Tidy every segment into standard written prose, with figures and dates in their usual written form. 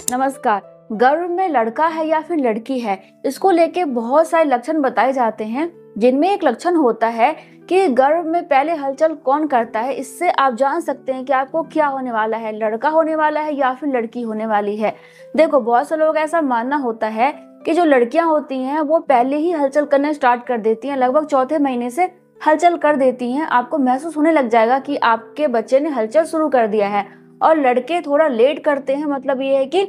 नमस्कार। गर्भ में लड़का है या फिर लड़की है, इसको लेके बहुत सारे लक्षण बताए जाते हैं, जिनमें एक लक्षण होता है कि गर्भ में पहले हलचल कौन करता है। इससे आप जान सकते हैं कि आपको क्या होने वाला है, लड़का होने वाला है या फिर लड़की होने वाली है। देखो, बहुत से लोग ऐसा मानना होता है कि जो लड़कियां होती हैं वो पहले ही हलचल करना स्टार्ट कर देती हैं, लगभग चौथे महीने से हलचल कर देती हैं। आपको महसूस होने लग जाएगा कि आपके बच्चे ने हलचल शुरू कर दिया है। और लड़के थोड़ा लेट करते हैं, मतलब ये है कि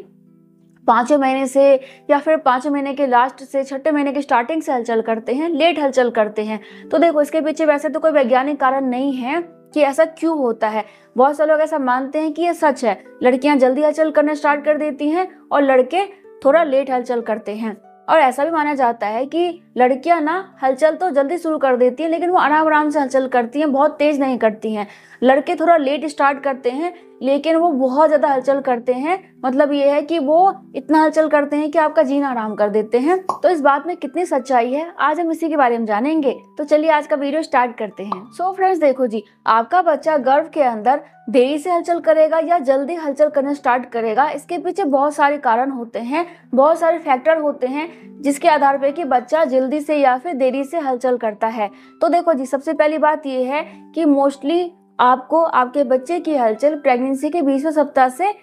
5वें महीने से या फिर 5वें महीने के लास्ट से 6ठे महीने की स्टार्टिंग से हलचल करते हैं, लेट हलचल करते हैं। तो देखो, इसके पीछे वैसे तो कोई वैज्ञानिक कारण नहीं है कि ऐसा क्यों होता है। बहुत से लोग ऐसा मानते हैं कि ये सच है, लड़कियां जल्दी हलचल करना स्टार्ट कर देती हैं और लड़के थोड़ा लेट हलचल करते हैं। और ऐसा भी माना जाता है कि लड़कियां ना हलचल तो जल्दी शुरू कर देती हैं, लेकिन वो आराम आराम से हलचल करती हैं, बहुत तेज नहीं करती हैं। लड़के थोड़ा लेट स्टार्ट करते हैं, लेकिन वो बहुत ज्यादा हलचल करते हैं। मतलब ये है कि वो इतना हलचल करते हैं कि आपका जीना आराम कर देते हैं। तो इस बात में कितनी सच्चाई है, आज हम इसी के बारे में जानेंगे। तो चलिए आज का वीडियो स्टार्ट करते हैं। सो फ्रेंड्स, देखो जी, आपका बच्चा गर्भ के अंदर देरी से हलचल करेगा या जल्दी हलचल करना स्टार्ट करेगा, इसके पीछे बहुत सारे कारण होते हैं, बहुत सारे फैक्टर होते हैं जिसके आधार पे कि बच्चा जल्दी से या फिर देरी से हलचल करता है। तो देखो जी, सबसे पहली बात ये है कि मोस्टली आपको आपके बच्चे की हलचल प्रेगनेंसी के 20वें सप्ताह से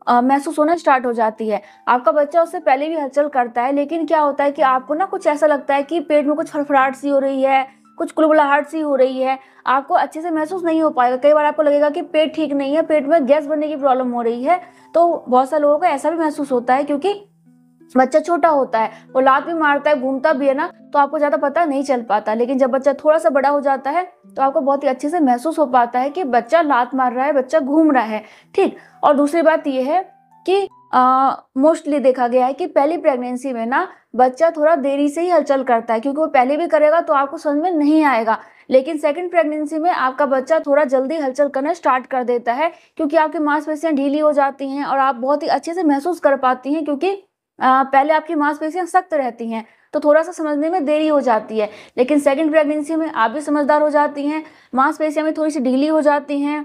महसूस होना स्टार्ट हो जाती है। आपका बच्चा उससे पहले भी हलचल करता है, लेकिन क्या होता है कि आपको ना कुछ ऐसा लगता है कि पेट में कुछ फड़फड़ाहट सी हो रही है, कुछ कुलबुलाहट सी हो रही है। आपको अच्छे से महसूस नहीं हो पाएगा। कई बार आपको लगेगा कि पेट ठीक नहीं है, पेट में गैस बनने की प्रॉब्लम हो रही है। तो बहुत सारे लोगों को ऐसा भी महसूस होता है, क्योंकि बच्चा छोटा होता है, वो लात भी मारता है, घूमता भी है ना, तो आपको ज्यादा पता नहीं चल पाता। लेकिन जब बच्चा थोड़ा सा बड़ा हो जाता है तो आपको बहुत ही अच्छे से महसूस हो पाता है कि बच्चा लात मार रहा है, बच्चा घूम रहा है। ठीक। और दूसरी बात ये है कि मोस्टली देखा गया है कि पहली प्रेगनेंसी में ना बच्चा थोड़ा देरी से ही हलचल करता है, क्योंकि वो पहले भी करेगा तो आपको समझ में नहीं आएगा। लेकिन सेकंड प्रेगनेंसी में आपका बच्चा थोड़ा जल्दी हलचल करना स्टार्ट कर देता है, क्योंकि आपकी मांसपेशियां ढीली हो जाती हैं और आप बहुत ही अच्छे से महसूस कर पाती हैं, क्योंकि पहले आपकी मांसपेशियां सख्त रहती हैं, तो थोड़ा सा समझने में देरी हो जाती है। लेकिन सेकंड प्रेगनेंसी में आप भी समझदार हो जाती हैं, मांसपेशियां भी थोड़ी सी ढीली हो जाती हैं,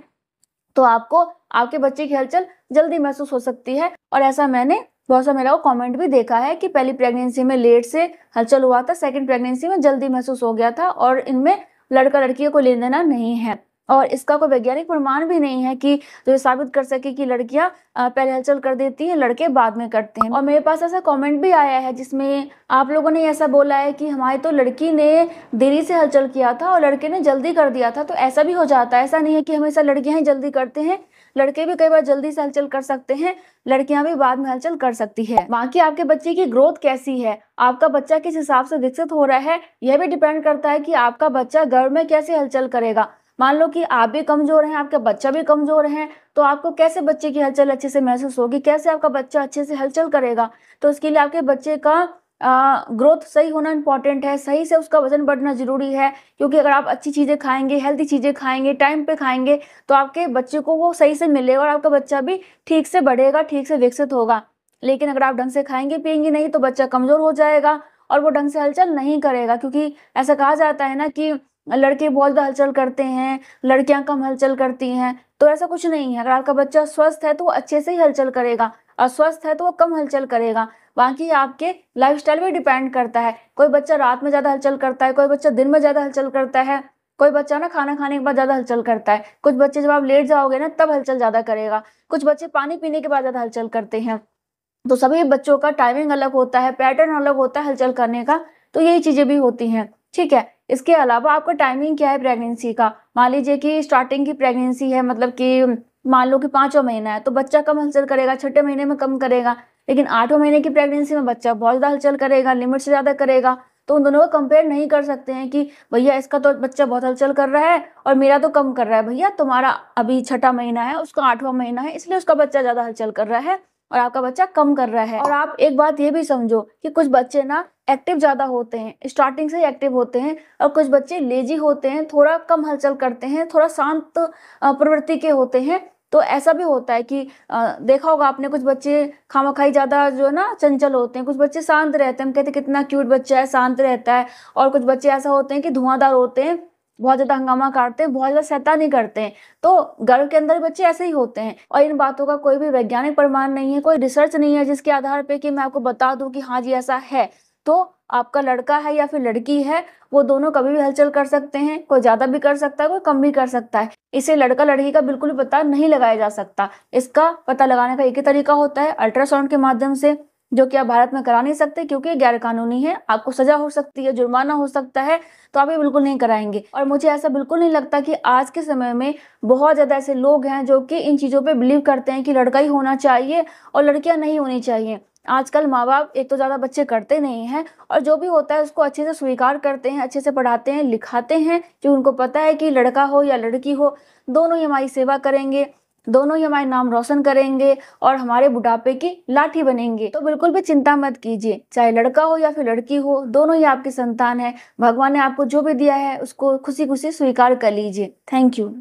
तो आपको आपके बच्चे की हलचल जल्दी महसूस हो सकती है। और ऐसा मैंने बहुत सा मेरा कमेंट भी देखा है कि पहली प्रेगनेंसी में लेट से हलचल हुआ था, सेकंड प्रेगनेंसी में जल्दी महसूस हो गया था, और इनमें लड़का लड़कियों को लेना देना नहीं है। और इसका कोई वैज्ञानिक प्रमाण भी नहीं है कि जो साबित कर सके कि लड़कियां पहले हलचल कर देती हैं, लड़के बाद में करते हैं। और मेरे पास ऐसा कमेंट भी आया है जिसमें आप लोगों ने ऐसा बोला है कि हमारी तो लड़की ने देरी से हलचल किया था और लड़के ने जल्दी कर दिया था। तो ऐसा भी हो जाता है, ऐसा नहीं है कि हमेशा लड़कियां ही जल्दी करते हैं, लड़के भी कई बार जल्दी से हलचल कर सकते हैं, लड़कियां भी बाद में हलचल कर सकती है। बाकी आपके बच्चे की ग्रोथ कैसी है, आपका बच्चा किस हिसाब से विकसित हो रहा है, यह भी डिपेंड करता है कि आपका बच्चा गर्भ में कैसे हलचल करेगा। मान लो कि आप भी कमजोर हैं, आपका बच्चा भी कमजोर है, तो आपको कैसे बच्चे की हलचल अच्छे से महसूस होगी, कैसे आपका बच्चा अच्छे से हलचल करेगा। तो इसके लिए आपके बच्चे का ग्रोथ सही होना इंपॉर्टेंट है, सही से उसका वजन बढ़ना जरूरी है। क्योंकि अगर आप अच्छी चीजें खाएंगे, हेल्दी चीजें खाएंगे, टाइम पे खाएंगे, तो आपके बच्चे को वो सही से मिलेगा और आपका बच्चा भी ठीक से बढ़ेगा, ठीक से विकसित होगा। लेकिन अगर आप ढंग से खाएंगे पिएंगे नहीं, तो बच्चा कमजोर हो जाएगा और वो ढंग से हलचल नहीं करेगा। क्योंकि ऐसा कहा जाता है ना कि लड़के बहुत ज्यादा हलचल करते हैं, लड़कियां कम हलचल करती हैं, तो ऐसा कुछ नहीं है। अगर आपका बच्चा स्वस्थ है तो वो अच्छे से ही हलचल करेगा, अस्वस्थ है तो वो कम हलचल करेगा। बाकी आपके लाइफस्टाइल पे डिपेंड करता है। कोई बच्चा रात में ज्यादा हलचल करता है, कोई बच्चा दिन में ज्यादा हलचल करता है, कोई बच्चा ना खाना खाने के बाद ज्यादा हलचल करता है, कुछ बच्चे जब आप लेट जाओगे ना तब हलचल ज्यादा करेगा, कुछ बच्चे पानी पीने के बाद ज्यादा हलचल करते हैं। तो सभी बच्चों का टाइमिंग अलग होता है, पैटर्न अलग होता है हलचल करने का। तो यही चीजें भी होती हैं। ठीक है। इसके अलावा आपका टाइमिंग क्या है प्रेगनेंसी का। मान लीजिए कि स्टार्टिंग की प्रेगनेंसी है, मतलब कि मान लो कि 5वां महीना है, तो बच्चा कम हलचल करेगा, 6ठे महीने में कम करेगा। लेकिन 8वें महीने की प्रेगनेंसी में बच्चा बहुत ज्यादा हलचल करेगा, लिमिट से ज्यादा करेगा। तो उन दोनों को कंपेयर नहीं कर सकते हैं कि भैया इसका तो बच्चा बहुत हलचल कर रहा है और मेरा तो कम कर रहा है। भैया तुम्हारा अभी 6ठा महीना है, उसका 8वां महीना है, इसलिए उसका बच्चा ज्यादा हलचल कर रहा है और आपका बच्चा कम कर रहा है। और आप एक बात ये भी समझो कि कुछ बच्चे ना एक्टिव ज्यादा होते हैं, स्टार्टिंग से ही एक्टिव होते हैं, और कुछ बच्चे लेजी होते हैं, थोड़ा कम हलचल करते हैं, थोड़ा शांत प्रवृत्ति के होते हैं। तो ऐसा भी होता है कि देखा होगा आपने, कुछ बच्चे खामखाई ज्यादा जो है ना चंचल होते हैं, कुछ बच्चे शांत रहते हैं। हम कहते हैं कितना क्यूट बच्चा है, शांत रहता है। और कुछ बच्चे ऐसा होते हैं कि धुआंधार होते हैं, बहुत ज्यादा हंगामा काटते हैं, बहुत ज्यादा शैतानी करते हैं। तो गर्भ के अंदर बच्चे ऐसे ही होते हैं और इन बातों का कोई भी वैज्ञानिक प्रमाण नहीं है, कोई रिसर्च नहीं है जिसके आधार पे कि मैं आपको बता दूं कि हाँ जी ऐसा है। तो आपका लड़का है या फिर लड़की है, वो दोनों कभी भी हलचल कर सकते हैं, कोई ज्यादा भी कर सकता है, कोई कम भी कर सकता है। इसे लड़का लड़की का बिल्कुल भी पता नहीं लगाया जा सकता। इसका पता लगाने का एक ही तरीका होता है, अल्ट्रासाउंड के माध्यम से, जो कि आप भारत में करा नहीं सकते क्योंकि गैर कानूनी है। आपको सजा हो सकती है, जुर्माना हो सकता है, तो आप ये बिल्कुल नहीं कराएंगे। और मुझे ऐसा बिल्कुल नहीं लगता कि आज के समय में बहुत ज्यादा ऐसे लोग हैं जो कि इन चीजों पे बिलीव करते हैं कि लड़का ही होना चाहिए और लड़कियां नहीं होनी चाहिए। आजकल माँ बाप एक तो ज्यादा बच्चे करते नहीं हैं, और जो भी होता है उसको अच्छे से स्वीकार करते हैं, अच्छे से पढ़ाते हैं, लिखाते हैं, जो उनको पता है कि लड़का हो या लड़की हो, दोनों ही हमारी सेवा करेंगे, दोनों ही हमारे नाम रोशन करेंगे और हमारे बुढ़ापे की लाठी बनेंगे। तो बिल्कुल भी चिंता मत कीजिए, चाहे लड़का हो या फिर लड़की हो, दोनों ही आपकी संतान है। भगवान ने आपको जो भी दिया है उसको खुशी खुशी स्वीकार कर लीजिए। Thank you.